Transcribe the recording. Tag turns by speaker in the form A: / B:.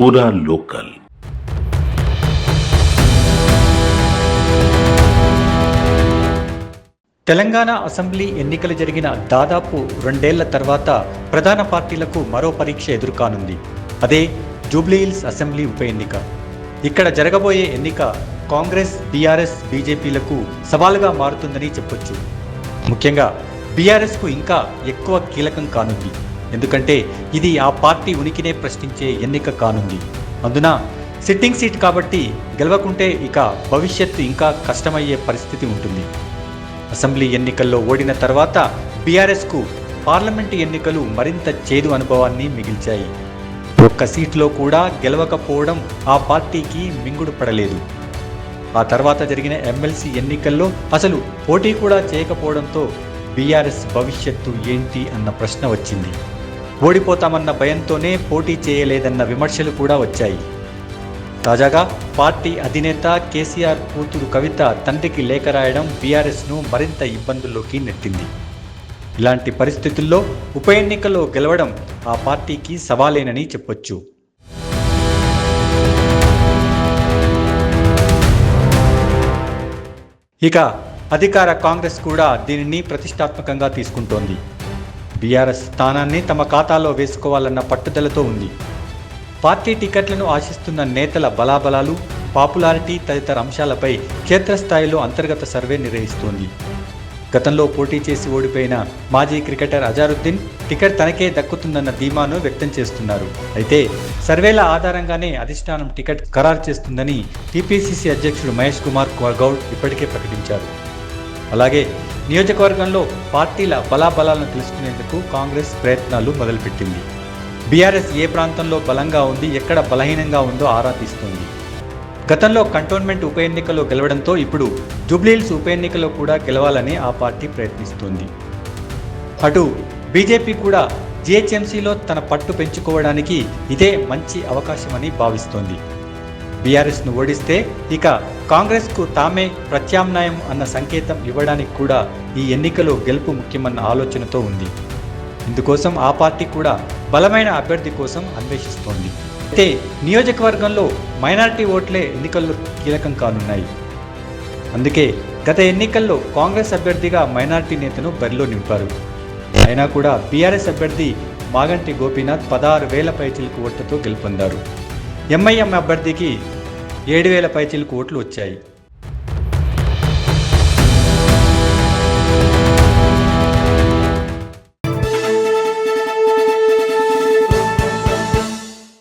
A: पूरा local.
B: Telangana assembly ఎన్నికలు జరిగిన దాదాపు 2 ఏళ్ల తర్వాత ప్రధాన పార్టీలకు మరో పరీక్ష ఎదురుకానుంది. అదే జూబ్లీహిల్స్ అసెంబ్లీ ఉప ఎన్నిక. ఇక్కడ జరగబోయే ఎన్నిక కాంగ్రెస్, బీఆర్ఎస్, బీజేపీలకు సవాలుగా మారుతుందని చెప్పొచ్చు. ముఖ్యంగా బీఆర్ఎస్కు ఇంకా ఎక్కువ కీలకం కానుంది. ఎందుకంటే ఇది ఆ పార్టీ ఉనికినే ప్రశ్నించే ఎన్నిక కానుంది. అందున సిట్టింగ్ సీట్ కాబట్టి గెలవకుంటే ఇక భవిష్యత్తు ఇంకా కష్టమయ్యే పరిస్థితి ఉంటుంది. అసెంబ్లీ ఎన్నికల్లో ఓడిన తర్వాత బీఆర్ఎస్కు పార్లమెంటు ఎన్నికలు మరింత చేదు అనుభవాన్ని మిగిల్చాయి. ఒక్క సీట్లో కూడా గెలవకపోవడం ఆ పార్టీకి మింగుడు పడలేదు. ఆ తర్వాత జరిగిన ఎమ్మెల్సీ ఎన్నికల్లో అసలు పోటీ కూడా చేయకపోవడంతో బీఆర్ఎస్ భవిష్యత్తు ఏంటి అన్న ప్రశ్న వచ్చింది. ఓడిపోతామన్న భయంతోనే పోటీ చేయలేదన్న విమర్శలు కూడా వచ్చాయి. తాజాగా పార్టీ అధినేత కేసీఆర్ కూతురు కవిత తండ్రికి లేఖ రాయడం బీఆర్ఎస్ను మరింత ఇబ్బందుల్లోకి నెట్టింది. ఇలాంటి పరిస్థితుల్లో ఉప ఎన్నికల్లో గెలవడం ఆ పార్టీకి సవాలేనని చెప్పొచ్చు. ఇక అధికార కాంగ్రెస్ కూడా దీనిని ప్రతిష్టాత్మకంగా తీసుకుంటోంది. బీఆర్ఎస్ స్థానాన్ని తమ ఖాతాలో వేసుకోవాలన్న పట్టుదలతో ఉంది. పార్టీ టికెట్లను ఆశిస్తున్న నేతల బలాబలాలు, పాపులారిటీ తదితర అంశాలపై క్షేత్రస్థాయిలో అంతర్గత సర్వే నిర్వహిస్తోంది. గతంలో పోటీ చేసి ఓడిపోయిన మాజీ క్రికెటర్ అజారుద్దీన్ టికెట్ తనకే దక్కుతుందన్న ధీమాను వ్యక్తం చేస్తున్నారు. అయితే సర్వేల ఆధారంగానే అధిష్టానం టికెట్ ఖరారు చేస్తుందని టీపీసీసీ అధ్యక్షుడు మహేష్ కుమార్ గౌడ్ ఇప్పటికే ప్రకటించారు. అలాగే నియోజకవర్గంలో పార్టీల బలాబలాలను తెలుసుకునేందుకు కాంగ్రెస్ ప్రయత్నాలు మొదలుపెట్టింది. బీఆర్ఎస్ ఏ ప్రాంతంలో బలంగా ఉంది, ఎక్కడ బలహీనంగా ఉందో ఆరా తీస్తుంది. గతంలో కంటోన్మెంట్ ఉప ఎన్నికలో గెలవడంతో ఇప్పుడు జూబ్లీహిల్స్ ఉప ఎన్నికలో కూడా గెలవాలని ఆ పార్టీ ప్రయత్నిస్తోంది. అటు బీజేపీ కూడా జీహెచ్ఎంసీలో తన పట్టు పెంచుకోవడానికి ఇదే మంచి అవకాశమని భావిస్తోంది. బీఆర్ఎస్ను ఓడిస్తే ఇక కాంగ్రెస్కు తామే ప్రత్యామ్నాయం అన్న సంకేతం ఇవ్వడానికి కూడా ఈ ఎన్నికలో గెలుపు ముఖ్యమన్న ఆలోచనతో ఉంది. ఇందుకోసం ఆ పార్టీ కూడా బలమైన అభ్యర్థి కోసం అన్వేషిస్తోంది. అయితే నియోజకవర్గంలో మైనారిటీ ఓట్లే ఎన్నికల్లో కీలకం కానున్నాయి. అందుకే గత ఎన్నికల్లో కాంగ్రెస్ అభ్యర్థిగా మైనారిటీ నేతను బరిలో నింపారు. అయినా కూడా బీఆర్ఎస్ అభ్యర్థి మాగంటి గోపీనాథ్ 16,000 పైచిలకు ఓట్లతో గెలుపొందారు. ఎంఐఎం అభ్యర్థికి 7,000 పైచిలకు ఓట్లు వచ్చాయి.